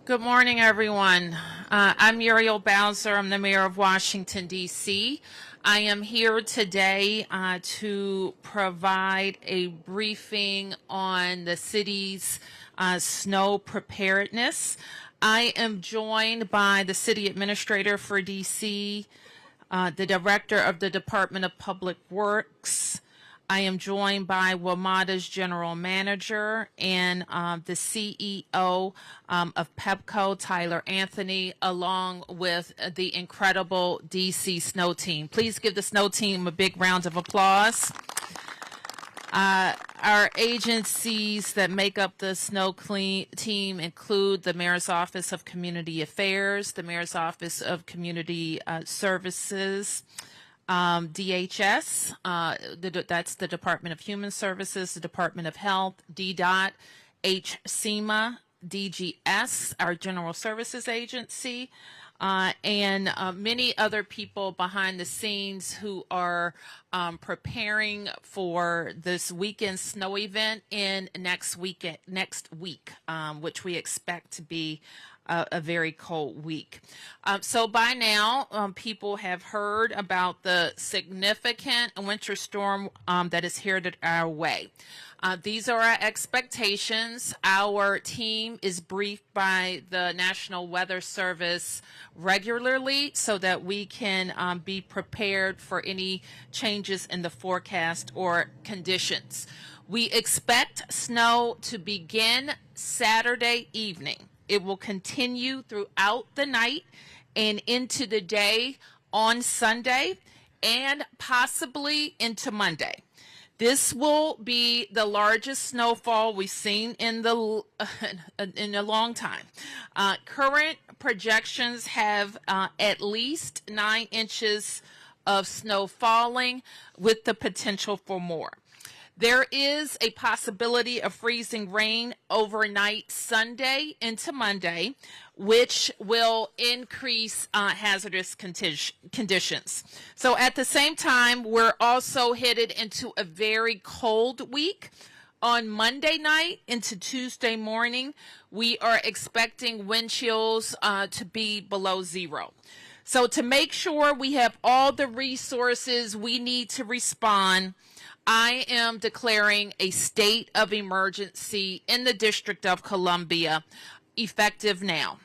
Good morning, everyone. I'm Muriel Bowser. I'm the mayor of Washington, D.C. I am here today to provide a briefing on the city's snow preparedness. I am joined by the city administrator for D.C., the director of the Department of Public Works. I am joined by WMATA's general manager and the CEO of Pepco, Tyler Anthony, along with the incredible DC Snow Team. Please give the Snow Team a big round of applause. Our agencies that make up the Snow Clean team include the Mayor's Office of Community Affairs, the Mayor's Office of Community Services, DHS, that's the Department of Human Services, the Department of Health, DDOT, HCEMA, DGS, our General Services Agency, and many other people behind the scenes who are preparing for this weekend snow event in next week, which we expect to be a very cold week. So by now, people have heard about the significant winter storm that is headed our way. These are our expectations. Our team is briefed by the National Weather Service regularly so that we can be prepared for any changes in the forecast or conditions. We expect snow to begin Saturday evening. It will continue throughout the night and into the day on Sunday and possibly into Monday. This will be the largest snowfall we've seen in a long time. Current projections have at least 9 inches of snow falling with the potential for more. There is a possibility of freezing rain overnight Sunday into Monday, which will increase hazardous conditions. So at the same time, we're also headed into a very cold week. On Monday night into Tuesday morning, we are expecting wind chills to be below 0. So to make sure we have all the resources we need to respond, I am declaring a state of emergency in the District of Columbia, effective now.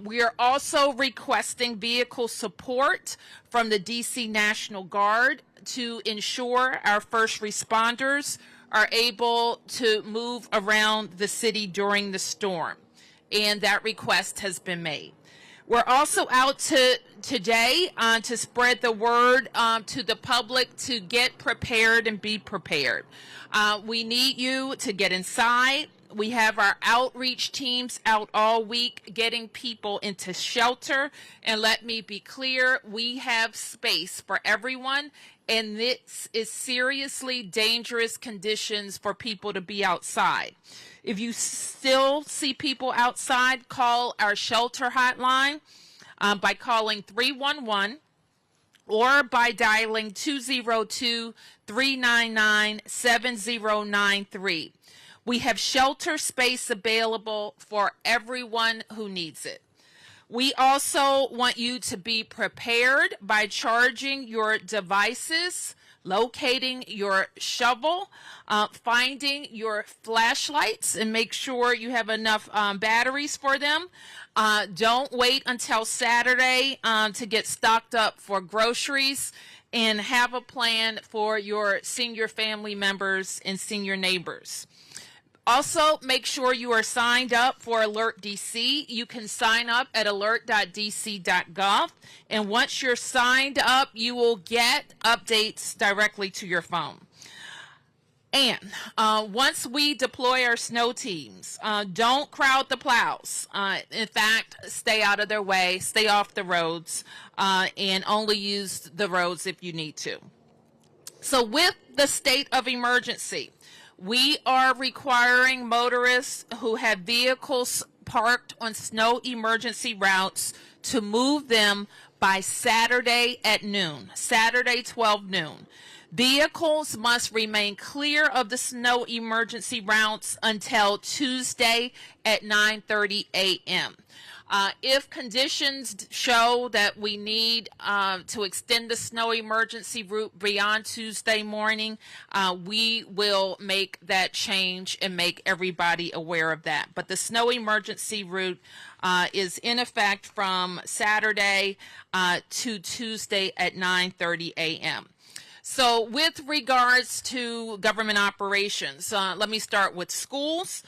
We are also requesting vehicle support from the DC National Guard to ensure our first responders are able to move around the city during the storm, and that request has been made. We're also out today to spread the word to the public to get prepared and be prepared. We need you to get inside. We have our outreach teams out all week getting people into shelter. And let me be clear, we have space for everyone. And this is seriously dangerous conditions for people to be outside. If you still see people outside, call our shelter hotline by calling 311 or by dialing 202-399-7093. We have shelter space available for everyone who needs it. We also want you to be prepared by charging your devices, locating your shovel, finding your flashlights, and make sure you have enough batteries for them. Don't wait until Saturday to get stocked up for groceries, and have a plan for your senior family members and senior neighbors. Also, make sure you are signed up for Alert DC. You can sign up at alert.dc.gov. And once you're signed up, you will get updates directly to your phone. And once we deploy our snow teams, don't crowd the plows. In fact, stay out of their way, stay off the roads, and only use the roads if you need to. So with the state of emergency, we are requiring motorists who have vehicles parked on snow emergency routes to move them by Saturday at noon, Saturday 12 noon. Vehicles must remain clear of the snow emergency routes until Tuesday at 9:30 a.m. If conditions show that we need to extend the snow emergency route beyond Tuesday morning, we will make that change and make everybody aware of that. But the snow emergency route is in effect from Saturday to Tuesday at 9:30 a.m. So with regards to government operations, let me start with schools.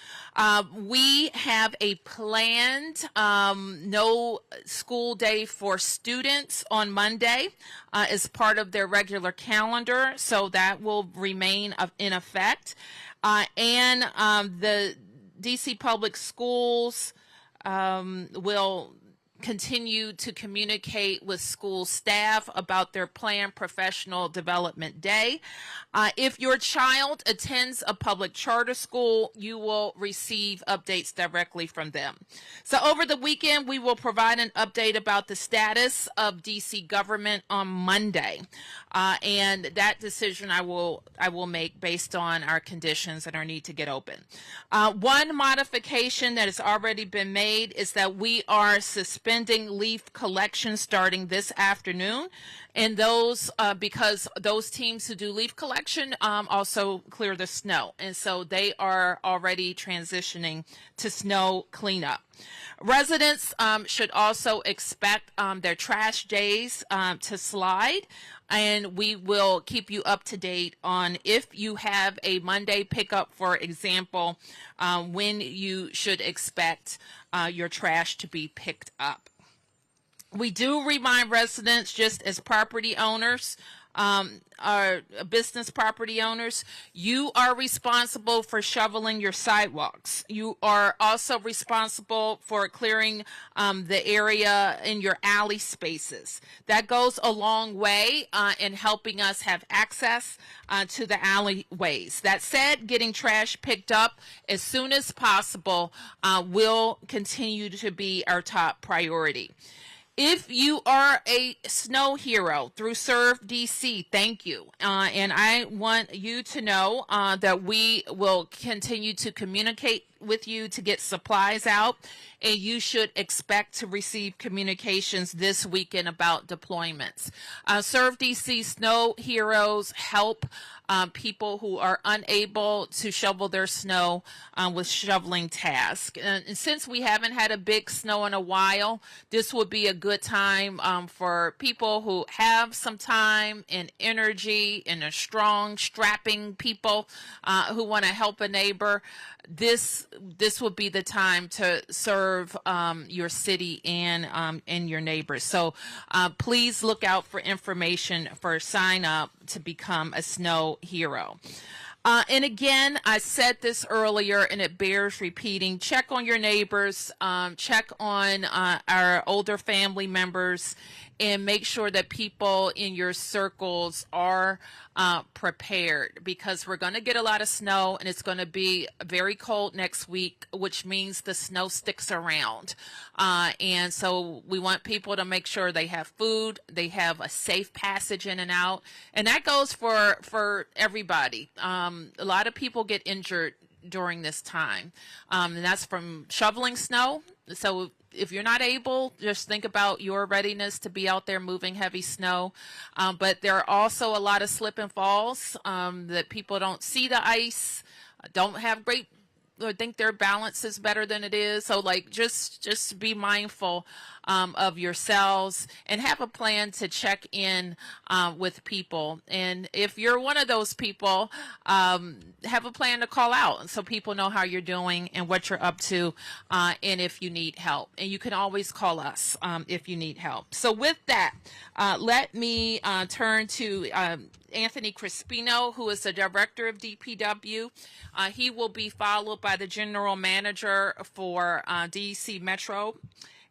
We have a planned no school day for students on Monday as part of their regular calendar, so that will remain in effect. And the DC Public Schools will continue to communicate with school staff about their planned professional development day. If your child attends a public charter school, you will receive updates directly from them. So over the weekend, we will provide an update about the status of DC government on Monday. And that decision I will make based on our conditions and our need to get open. One modification that has already been made is that we are suspending leaf collection starting this afternoon, and those because those teams who do leaf collection also clear the snow, and so they are already transitioning to snow cleanup. Residents should also expect their trash days to slide, and we will keep you up to date on if you have a Monday pickup, for example, when you should expect your trash to be picked up. We do remind residents, just as property owners, our business property owners, you are responsible for shoveling your sidewalks. You are also responsible for clearing the area in your alley spaces. That goes a long way in helping us have access to the alleyways. That said, getting trash picked up as soon as possible will continue to be our top priority. If you are a snow hero through Serve DC, thank you. And I want you to know that we will continue to communicate with you to get supplies out, and you should expect to receive communications this weekend about deployments. Serve DC Snow Heroes help people who are unable to shovel their snow with shoveling tasks. And since we haven't had a big snow in a while, this would be a good time for people who have some time and energy and are strong, strapping people who want to help a neighbor. This would be the time to serve your city and your neighbors. So please look out for information for sign up to become a snow hero. And again, I said this earlier, and it bears repeating. Check on your neighbors, check on our older family members, and make sure that people in your circles are prepared, because we're going to get a lot of snow, and it's going to be very cold next week, which means the snow sticks around. And so we want people to make sure they have food, they have a safe passage in and out, and that goes for everybody. A lot of people get injured during this time, and that's from shoveling snow. So if you're not able, just think about your readiness to be out there moving heavy snow. But there are also a lot of slip and falls that people don't see the ice, don't have great, or think their balance is better than it is. So like just be mindful of yourselves and have a plan to check in with people. And if you're one of those people, have a plan to call out so people know how you're doing and what you're up to, and if you need help. And you can always call us if you need help. So with that, let me turn to Anthony Crispino, who is the director of DPW. He will be followed by the general manager for DC Metro,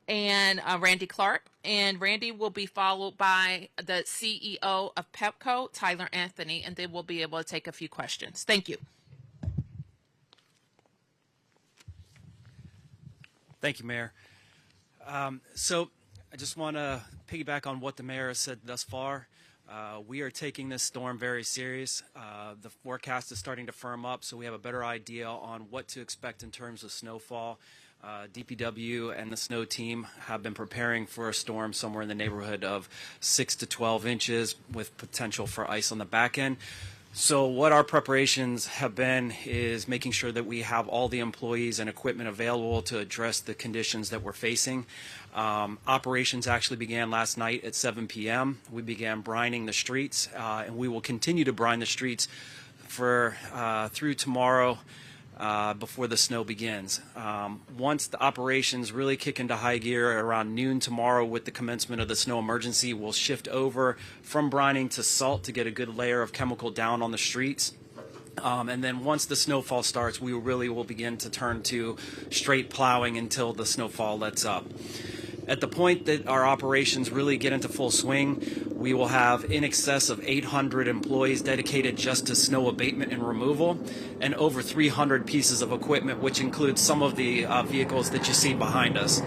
and Randy Clark. And Randy will be followed by the CEO of Pepco, Tyler Anthony, and they will be able to take a few questions. Thank you. Thank you, Mayor. So I just want to piggyback on what the mayor has said thus far. We are taking this storm very serious. The forecast is starting to firm up, so we have a better idea on what to expect in terms of snowfall. DPW and the snow team have been preparing for a storm somewhere in the neighborhood of 6 to 12 inches with potential for ice on the back end. So what our preparations have been is making sure that we have all the employees and equipment available to address the conditions that we're facing. Operations actually began last night at 7 p.m. We began brining the streets, and we will continue to brine the streets for through tomorrow before the snow begins. Once the operations really kick into high gear around noon tomorrow with the commencement of the snow emergency, we'll shift over from brining to salt to get a good layer of chemical down on the streets. And then once the snowfall starts, we really will begin to turn to straight plowing until the snowfall lets up. At the point that our operations really get into full swing, we will have in excess of 800 employees dedicated just to snow abatement and removal, and over 300 pieces of equipment, which includes some of the vehicles that you see behind us.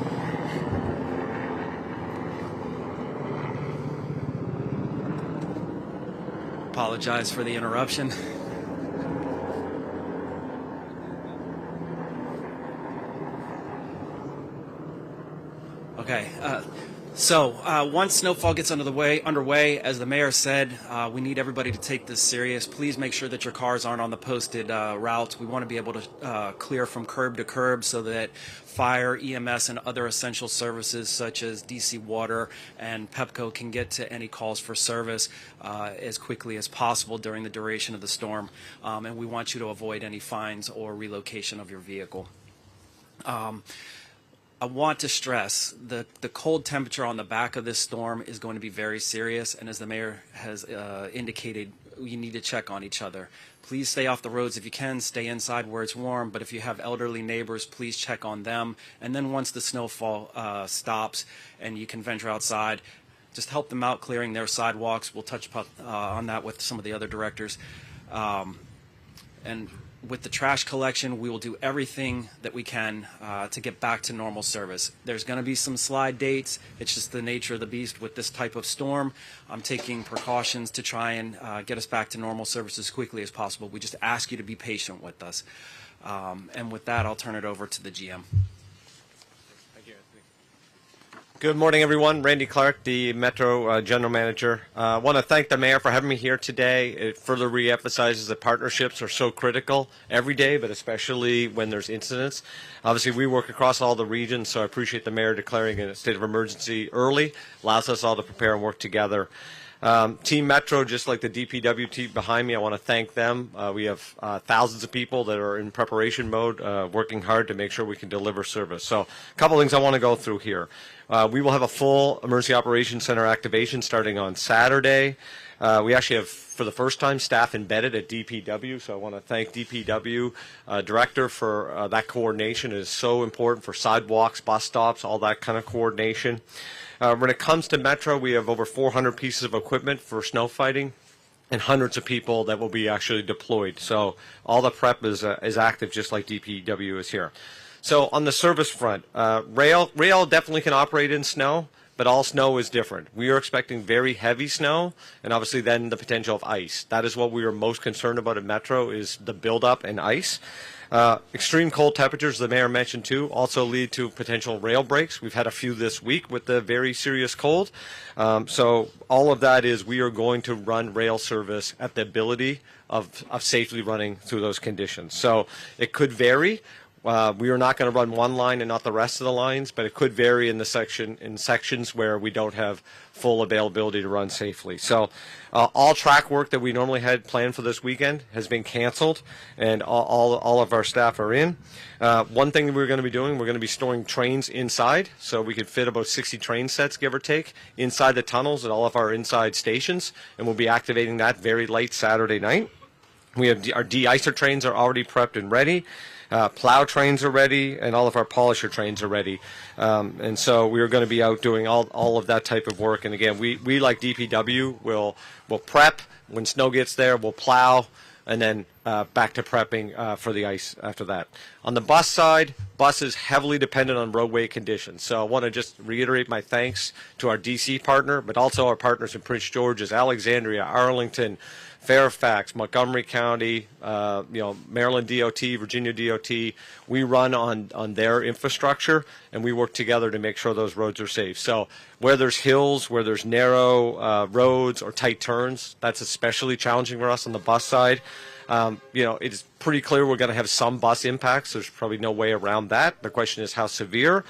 Apologize for the interruption. Okay, so once snowfall gets underway, as the mayor said, we need everybody to take this serious. Please make sure that your cars aren't on the posted routes. We want to be able to clear from curb to curb so that fire, EMS, and other essential services such as DC Water and Pepco can get to any calls for service as quickly as possible during the duration of the storm. And we want you to avoid any fines or relocation of your vehicle. I want to stress the cold temperature on the back of this storm is going to be very serious, and as the mayor has indicated, you need to check on each other. Please stay off the roads if you can, stay inside where it's warm, but if you have elderly neighbors, please check on them. And then once the snowfall stops and you can venture outside, just help them out clearing their sidewalks. We'll touch on that with some of the other directors. And with the trash collection, we will do everything that we can to get back to normal service. There's going to be some slide dates. It's just the nature of the beast with this type of storm. I'm taking precautions to try and get us back to normal service as quickly as possible. We just ask you to be patient with us. And with that, I'll turn it over to the GM. Good morning, everyone. Randy Clark, the Metro General Manager. I want to thank the Mayor for having me here today. It further reemphasizes that partnerships are so critical every day, but especially when there's incidents. Obviously, we work across all the regions, so I appreciate the Mayor declaring a state of emergency early. Allows us all to prepare and work together. Team Metro, just like the DPW team behind me, I want to thank them. We have thousands of people that are in preparation mode, working hard to make sure we can deliver service. So a couple things I want to go through here. We will have a full Emergency Operations Center activation starting on Saturday. We actually have, for the first time, staff embedded at DPW, so I want to thank DPW Director for that coordination. It is so important for sidewalks, bus stops, all that kind of coordination. When it comes to Metro, we have over 400 pieces of equipment for snow fighting and hundreds of people that will be actually deployed. So all the prep is active, just like DPW is here. So on the service front, rail definitely can operate in snow, but all snow is different. We are expecting very heavy snow, and obviously then the potential of ice. That is what we are most concerned about at Metro, is the buildup and ice. Extreme cold temperatures, the Mayor mentioned too, also lead to potential rail breaks. We've had a few this week with the very serious cold. So all of that is we are going to run rail service at the ability of safely running through those conditions. So it could vary. We are not going to run one line and not the rest of the lines, but it could vary in sections where we don't have full availability to run safely. So all track work that we normally had planned for this weekend has been canceled, and all of our staff are in. One thing that we're going to be doing, we're going to be storing trains inside, so we could fit about 60 train sets, give or take, inside the tunnels at all of our inside stations, and we'll be activating that very late Saturday night. We have our de-icer trains are already prepped and ready. Plow trains are ready, and all of our polisher trains are ready. And so we are going to be out doing all of that type of work. And again, we like DPW will prep. When snow gets there, we'll plow, and then back to prepping for the ice after that. On the bus side, bus is heavily dependent on roadway conditions. So I want to just reiterate my thanks to our DC partner, but also our partners in Prince George's, Alexandria, Arlington, Fairfax, Montgomery County, Maryland DOT, Virginia DOT. We run on their infrastructure, and we work together to make sure those roads are safe. So where there's hills, where there's narrow roads or tight turns, that's especially challenging for us on the bus side. It's pretty clear we're going to have some bus impacts. There's probably no way around that. The question is how severe.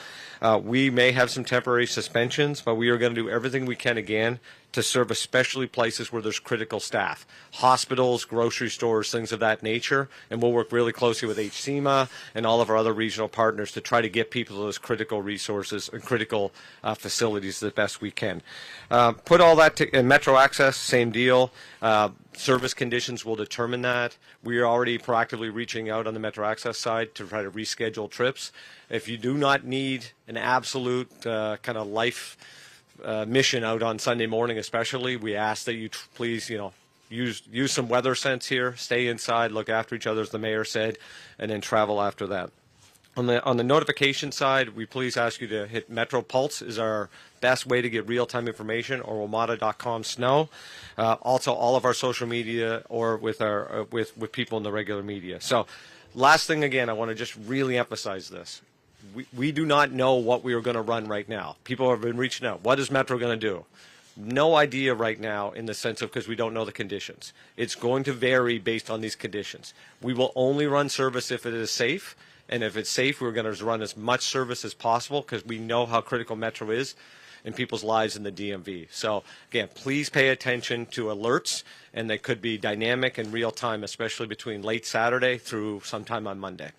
We may have some temporary suspensions, but we are going to do everything we can again to serve especially places where there's critical staff, hospitals, grocery stores, things of that nature. And we'll work really closely with HCEMA and all of our other regional partners to try to get people to those critical resources and critical facilities the best we can. Put all that in Metro Access, same deal. Service conditions will determine that. We are already proactively reaching out on the Metro Access side to try to reschedule trips. If you do not need an absolute kind of life mission out on Sunday morning especially, we ask that you please, use some weather sense here, stay inside, look after each other, as the mayor said, and then travel after that. On the notification side, we please ask you to hit Metro Pulse is our best way to get real-time information, or WMATA.com snow. Also, all of our social media or with our with people in the regular media. So, last thing again, I want to just really emphasize this. We do not know what we are going to run right now. People have been reaching out. What is Metro going to do? No idea right now in the sense of because we don't know the conditions. It's going to vary based on these conditions. We will only run service if it is safe. And if it's safe, we're going to run as much service as possible because we know how critical Metro is in people's lives in the DMV. So, again, please pay attention to alerts, and they could be dynamic and real time, especially between late Saturday through sometime on Monday.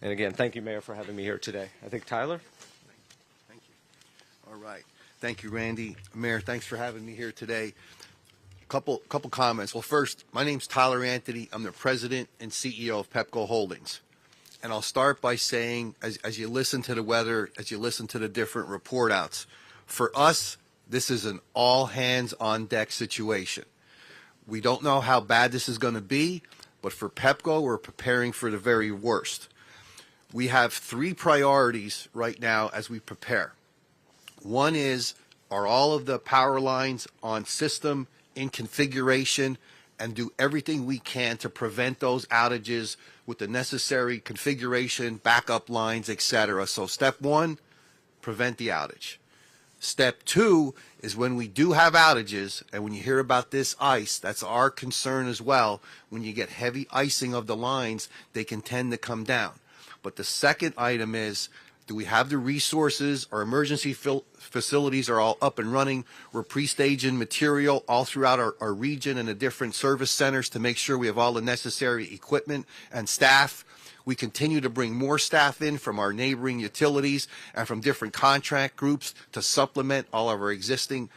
And again, thank you, Mayor, for having me here today. I think Tyler? Thank you. All right. Thank you, Randy. Mayor, thanks for having me here today. Couple comments. Well, first, my name's Tyler Anthony. I'm the president and CEO of Pepco Holdings. And I'll start by saying, as you listen to the weather, as you listen to the different report outs, for us, this is an all hands on deck situation. We don't know how bad this is going to be, but for Pepco, we're preparing for the very worst. We have 3 priorities right now as we prepare. One is, are all of the power lines on system in configuration, and do everything we can to prevent those outages with the necessary configuration, backup lines, etc. So step 1, prevent the outage. Step 2 is when we do have outages, and when you hear about this ice, that's our concern as well. When you get heavy icing of the lines, they can tend to come down. But the second item is, do we have the resources? Our emergency facilities are all up and running. We're pre-staging material all throughout our region and the different service centers to make sure we have all the necessary equipment and staff. We continue to bring more staff in from our neighboring utilities and from different contract groups to supplement all of our existing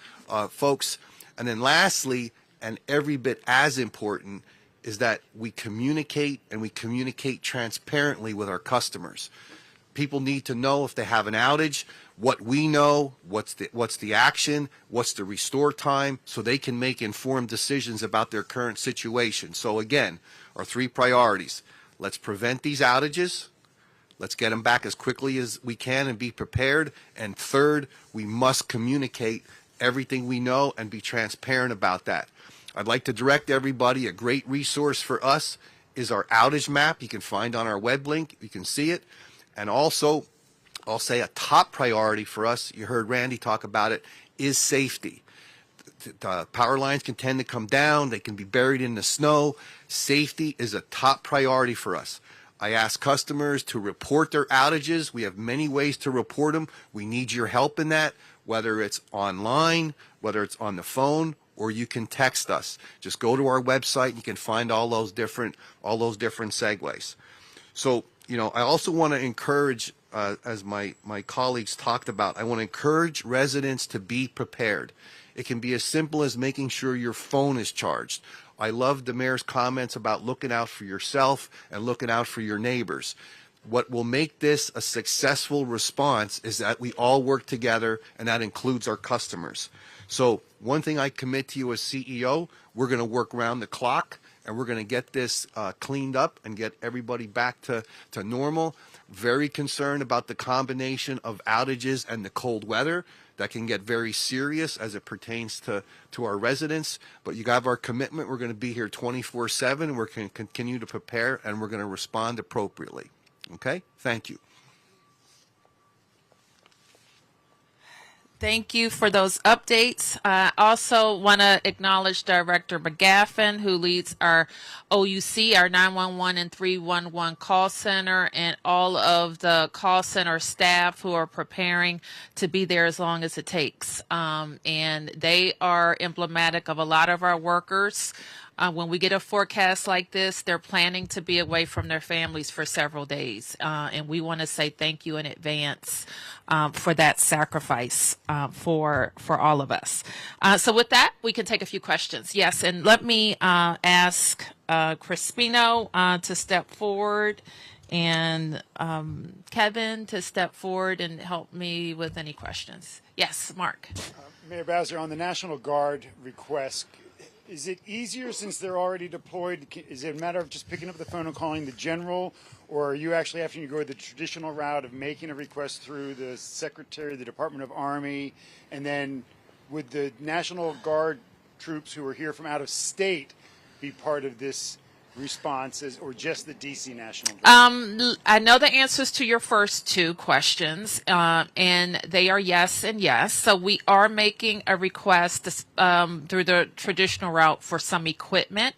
folks. And then lastly, and every bit as important, is that we communicate, and we communicate transparently with our customers. People need to know if they have an outage, what we know, what's the action, what's the restore time, so they can make informed decisions about their current situation. So again, our 3 priorities. Let's prevent these outages. Let's get them back as quickly as we can and be prepared. And third, we must communicate everything we know and be transparent about that. I'd like to direct everybody, a great resource for us is our outage map. You can find on our web link. You can see it. And also, I'll say a top priority for us, you heard Randy talk about it, is safety. The power lines can tend to come down. They can be buried in the snow. Safety is a top priority for us. I ask customers to report their outages. We have many ways to report them. We need your help in that, whether it's online, whether it's on the phone, or you can text us. Just go to our website and you can find all those different segues. So, I also want to encourage, as my colleagues talked about, I want to encourage residents to be prepared. It can be as simple as making sure your phone is charged. I love the mayor's comments about looking out for yourself and looking out for your neighbors. What will make this a successful response is that we all work together, and that includes our customers. So one thing I commit to you as CEO, we're going to work around the clock, and we're going to get this cleaned up and get everybody back to normal. Very concerned about the combination of outages and the cold weather that can get very serious as it pertains to our residents. But you have our commitment. We're going to be here 24/7. We're going to continue to prepare, and we're going to respond appropriately. Okay? Thank you. Thank you for those updates. I also want to acknowledge Director McGaffin, who leads our OUC, our 911 and 311 call center, and all of the call center staff who are preparing to be there as long as it takes. And they are emblematic of a lot of our workers. When we get a forecast like this, they're planning to be away from their families for several days. And we want to say thank you in advance for that sacrifice for all of us. So with that, we can take a few questions. Yes, and let me ask Crispino to step forward and Kevin to step forward and help me with any questions. Yes, Mark. Mayor Bowser, on the National Guard request, is it easier since they're already deployed? Is it a matter of just picking up the phone and calling the general, or are you actually having to go the traditional route of making a request through the Secretary of the Department of Army, and then would the National Guard troops who are here from out of state be part of this responses, or just the DC National Guard? I know the answers to your first two questions, and they are yes and yes. So we are making a request through the traditional route for some equipment,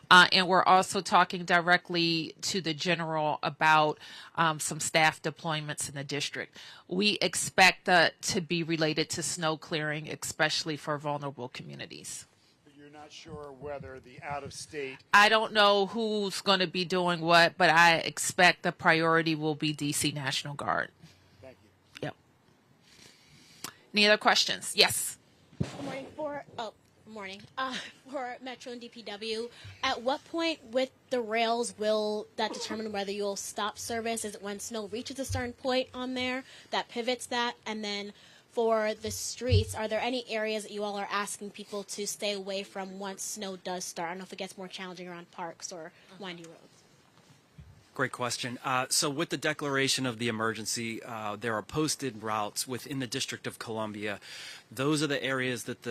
and we're also talking directly to the general about some staff deployments in the district. We expect that to be related to snow clearing, especially for vulnerable communities. Not sure whether the out-of-state. I don't know who's going to be doing what, but I expect the priority will be DC National Guard. Thank you. Yep. Any other questions? Yes. Good morning. For Metro and DPW, at what point with the rails will that determine whether you'll stop service? Is it when snow reaches a certain point on there that pivots that? And then for the streets, are there any areas that you all are asking people to stay away from once snow does start? I don't know if it gets more challenging around parks or windy roads. Great question. So with the declaration of the emergency, there are posted routes within the District of Columbia. Those are the areas that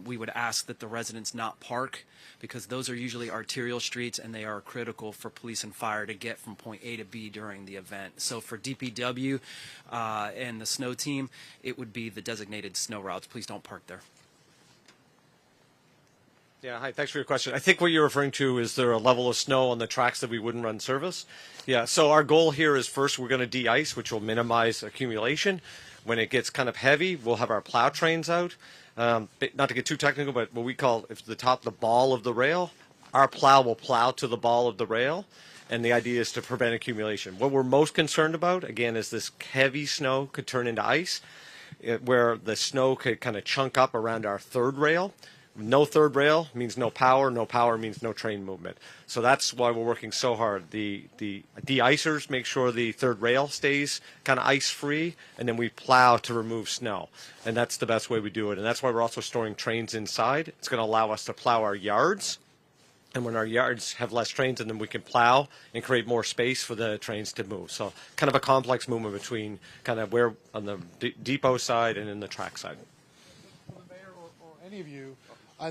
we would ask that the residents not park, because those are usually arterial streets and they are critical for police and fire to get from point A to B during the event. So for DPW and the snow team, it would be the designated snow routes. Please don't park there. Yeah, hi, thanks for your question. I think what you're referring to is there a level of snow on the tracks that we wouldn't run service? Yeah, so our goal here is first we're going to de-ice, which will minimize accumulation. When it gets kind of heavy, we'll have our plow trains out. Not to get too technical, but what we call, if the ball of the rail, our plow will plow to the ball of the rail, and the idea is to prevent accumulation. What we're most concerned about, again, is this heavy snow could turn into ice, where the snow could kind of chunk up around our third rail. No third rail means no power means no train movement. So that's why we're working so hard. The de-icers make sure the third rail stays kind of ice-free, and then we plow to remove snow. And that's the best way we do it. And that's why we're also storing trains inside. It's going to allow us to plow our yards. And when our yards have less trains in them, we can plow and create more space for the trains to move. So kind of a complex movement between kind of where on the depot side and in the track side. For the mayor or any of you,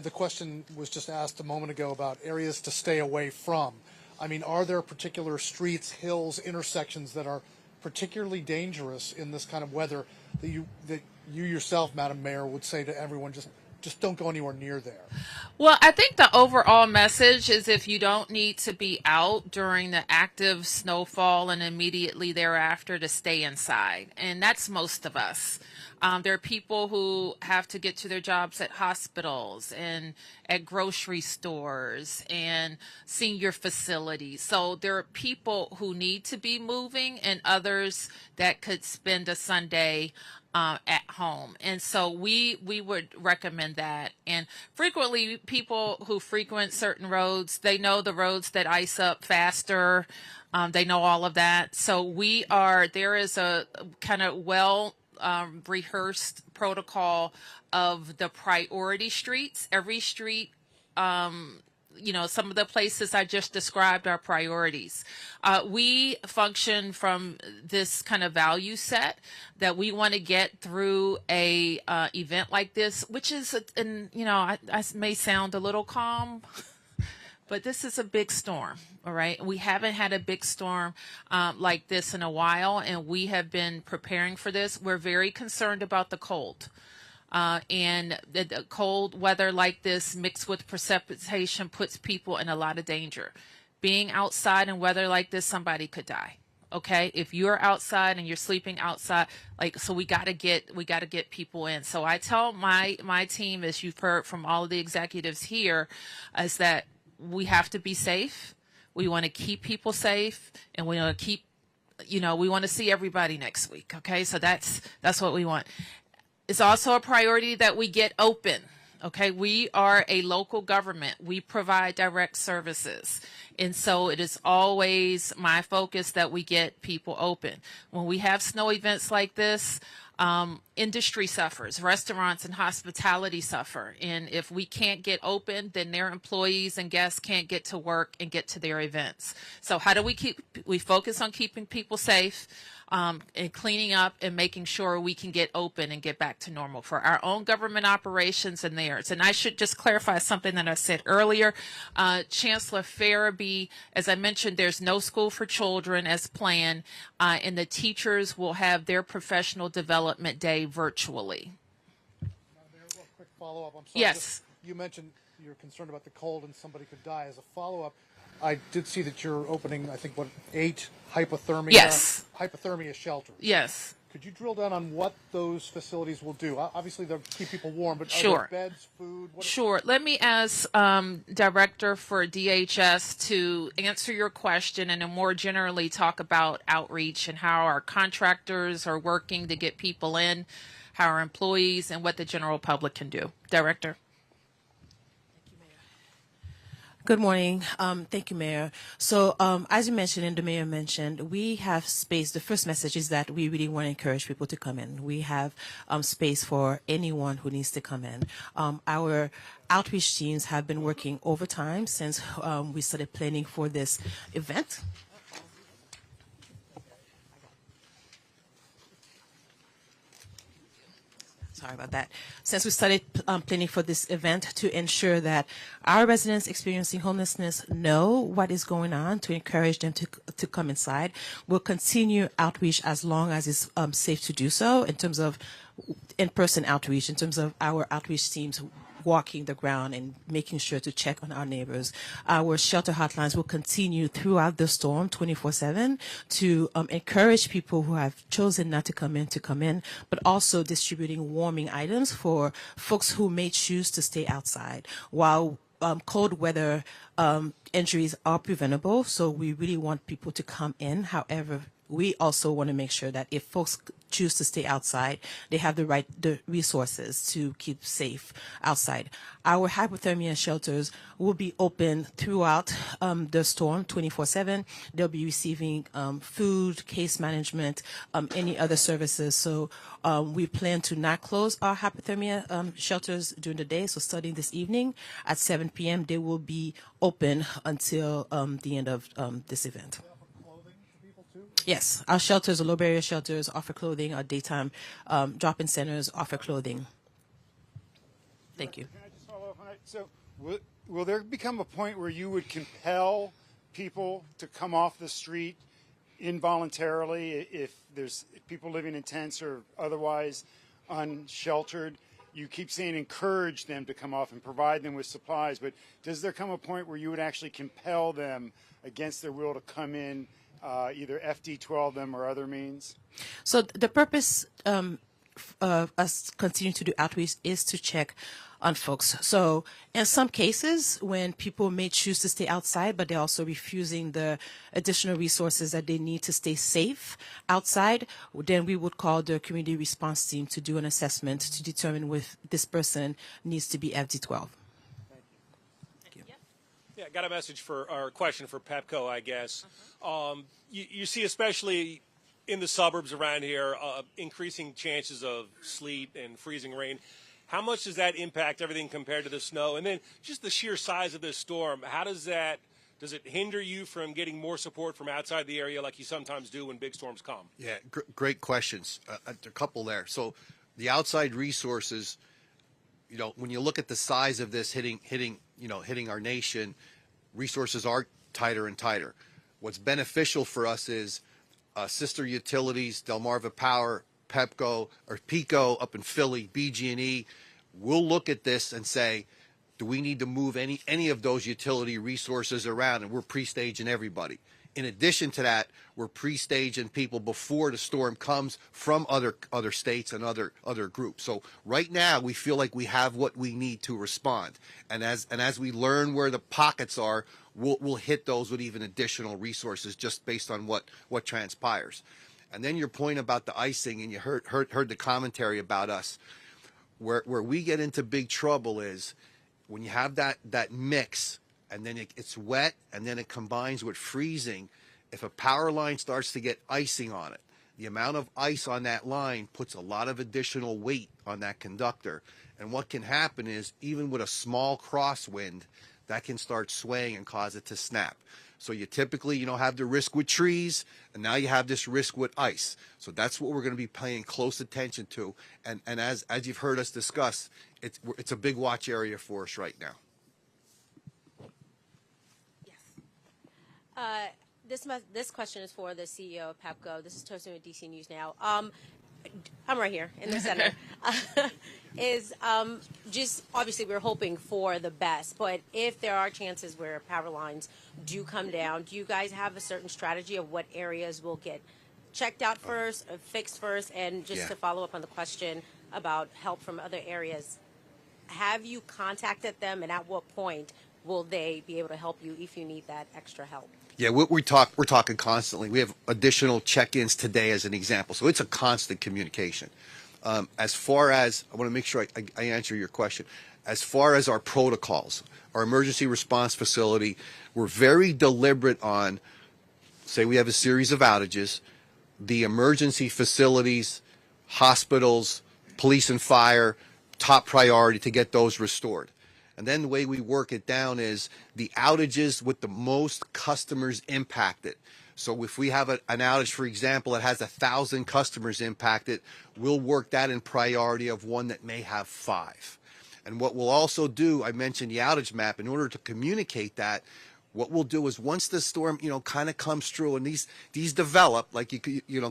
the question was just asked a moment ago about areas to stay away from. I mean, are there particular streets, hills, intersections that are particularly dangerous in this kind of weather that you yourself, Madam Mayor, would say to everyone, just don't go anywhere near there? Well, I think the overall message is if you don't need to be out during the active snowfall and immediately thereafter, to stay inside. And that's most of us. There are people who have to get to their jobs at hospitals and at grocery stores and senior facilities. So there are people who need to be moving and others that could spend a Sunday at home. And so we would recommend that. And frequently people who frequent certain roads, they know the roads that ice up faster. They know all of that. So there is a kind of rehearsed protocol of the priority streets. Every street some of the places I just described are priorities. We function from this kind of value set that we want to get through a event like this, which is, I may sound a little calm, but this is a big storm, all right? We haven't had a big storm like this in a while, and we have been preparing for this. We're very concerned about the cold. And the cold weather like this mixed with precipitation puts people in a lot of danger. Being outside in weather like this, somebody could die. Okay, if you're outside and you're sleeping outside, so we got to get people in. So I tell my team, as you've heard from all of the executives here, is that we have to be safe. We want to keep people safe, and we want to keep, we want to see everybody next week. Okay, so that's what we want. It's also a priority that we get open. Okay, we are a local government. We provide direct services. And so it is always my focus that we get people open. When we have snow events like this, industry suffers, restaurants and hospitality suffer. And if we can't get open, then their employees and guests can't get to work and get to their events. So how do we focus on keeping people safe, and cleaning up and making sure we can get open and get back to normal for our own government operations and theirs. And I should just clarify something that I said earlier. Chancellor Farabee, as I mentioned, there's no school for children as planned, and the teachers will have their professional development day virtually. Mayor, a quick follow-up. I'm sorry. Yes. You mentioned you're concerned about the cold and somebody could die. As a follow-up, I did see that you're opening, I think, 8 hypothermia shelters. Yes. Could you drill down on what those facilities will do? Obviously, they'll keep people warm, but Sure. are there beds, food? Sure. Let me ask Director for DHS to answer your question and then more generally talk about outreach and how our contractors are working to get people in, how our employees, and what the general public can do. Director. Good morning. Thank you, Mayor. So as you mentioned and the Mayor mentioned, we have space. The first message is that we really want to encourage people to come in. We have space for anyone who needs to come in. Our outreach teams have been working overtime since we started planning for this event. Sorry about that. Since we started planning for this event to ensure that our residents experiencing homelessness know what is going on, to encourage them to come inside, we'll continue outreach as long as it's safe to do so in terms of in-person outreach, in terms of our outreach teams walking the ground and making sure to check on our neighbors. Our shelter hotlines will continue throughout the storm 24/7 to encourage people who have chosen not to come in, but also distributing warming items for folks who may choose to stay outside. While cold weather injuries are preventable, so we really want people to come in. However, we also want to make sure that if folks choose to stay outside, they have the resources to keep safe outside. Our hypothermia shelters will be open throughout the storm 24/7. They'll be receiving food, case management, any other services. So we plan to not close our hypothermia shelters during the day. So starting this evening at 7 p.m., they will be open until the end of this event. Yes, our shelters, our low barrier shelters, offer clothing. Our daytime drop-in centers offer clothing. Thank you. Can I just follow up on that? So will there become a point where you would compel people to come off the street involuntarily if there's people living in tents or otherwise unsheltered? You keep saying encourage them to come off and provide them with supplies, but does there come a point where you would actually compel them against their will to come in, either FD12 them or other means? So the purpose of us continuing to do outreach is to check on folks. So in some cases, when people may choose to stay outside, but they're also refusing the additional resources that they need to stay safe outside, then we would call the community response team to do an assessment to determine if this person needs to be FD12. Yeah, got a message or a question for Pepco, I guess. You see, especially in the suburbs around here, increasing chances of sleet and freezing rain. How much does that impact everything compared to the snow? And then just the sheer size of this storm, how does it hinder you from getting more support from outside the area like you sometimes do when big storms come? Yeah, great questions. A couple there. So the outside resources, when you look at the size of this hitting our nation, resources are tighter and tighter. What's beneficial for us is sister utilities, Delmarva Power, Pepco, or PECO up in Philly, BG&E. We'll look at this and say, do we need to move any of those utility resources around? And we're pre-staging everybody. In addition to that, we're pre-staging people before the storm comes from other states and other groups. So right now, we feel like we have what we need to respond. And as we learn where the pockets are, we'll hit those with even additional resources just based on what transpires. And then your point about the icing, and you heard the commentary about us. Where we get into big trouble is when you have that mix, and then it's wet, and then it combines with freezing. If a power line starts to get icing on it, the amount of ice on that line puts a lot of additional weight on that conductor. And what can happen is, even with a small crosswind, that can start swaying and cause it to snap. So you typically, have the risk with trees, and now you have this risk with ice. So that's what we're going to be paying close attention to. And as you've heard us discuss, it's a big watch area for us right now. This question is for the CEO of Pepco. This is Tosin with DC News Now. I'm right here in the center. Just obviously we're hoping for the best, but if there are chances where power lines do come down, do you guys have a certain strategy of what areas will get checked out first, fixed first? And just to follow up on the question about help from other areas, have you contacted them, and at what point will they be able to help you if you need that extra help? Yeah, we're talking constantly. We have additional check-ins today as an example. So it's a constant communication. As far as, I want to make sure I answer your question. As far as our protocols, our emergency response facility, we're very deliberate on, say we have a series of outages, the emergency facilities, hospitals, police and fire, top priority to get those restored. And then the way we work it down is the outages with the most customers impacted. So if we have an outage, for example, that has 1,000 customers impacted, we'll work that in priority of one that may have 5. And what we'll also do, I mentioned the outage map, in order to communicate that, what we'll do is once the storm, kind of comes through, and these develop, like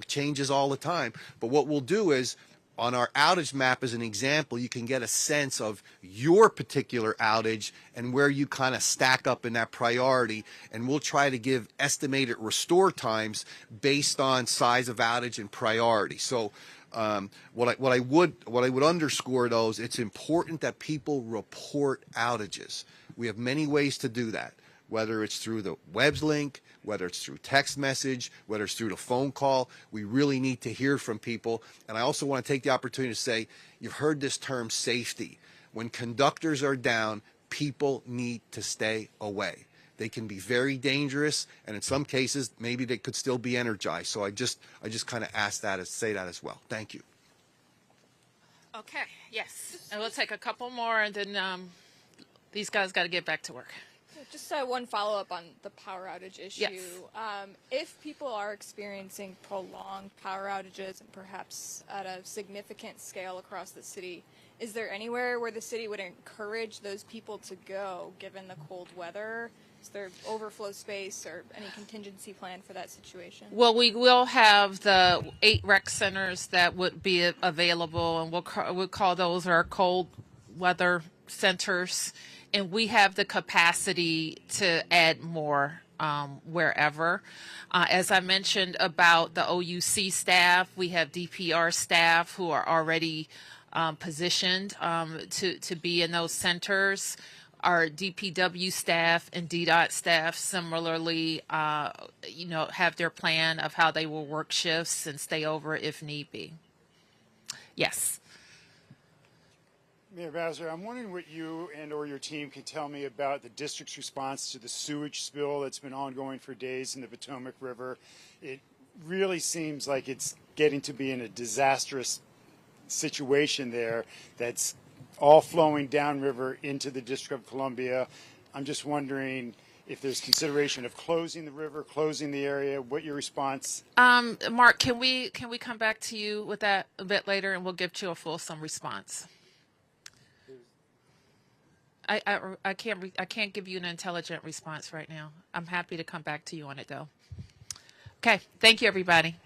changes all the time. But what we'll do is, on our outage map as an example, you can get a sense of your particular outage and where you kind of stack up in that priority. And we'll try to give estimated restore times based on size of outage and priority. So what I would underscore, though, is it's important that people report outages. We have many ways to do that, whether it's through the web's link, whether it's through text message, whether it's through the phone call. We really need to hear from people. And I also want to take the opportunity to say, you've heard this term safety. When conductors are down, people need to stay away. They can be very dangerous, and in some cases, maybe they could still be energized. So I just kind of say that as well. Thank you. Okay, yes. And we'll take a couple more, and then these guys got to get back to work. Just one follow-up on the power outage issue. Yes. If people are experiencing prolonged power outages and perhaps at a significant scale across the city, is there anywhere where the city would encourage those people to go, given the cold weather? Is there overflow space or any contingency plan for that situation? Well, we will have the 8 rec centers that would be available, and we'll call those our cold weather centers. And we have the capacity to add more wherever. As I mentioned about the OUC staff, we have DPR staff who are already positioned to be in those centers. Our DPW staff and DDOT staff similarly, have their plan of how they will work shifts and stay over if need be. Yes. Mayor Bowser, I'm wondering what you and or your team can tell me about the district's response to the sewage spill that's been ongoing for days in the Potomac River. It really seems like it's getting to be in a disastrous situation there that's all flowing downriver into the District of Columbia. I'm just wondering if there's consideration of closing the river, closing the area. What your response? Mark, can we come back to you with that a bit later, and we'll give you a fulsome response. I can't give you an intelligent response right now. I'm happy to come back to you on it though. Okay, thank you everybody.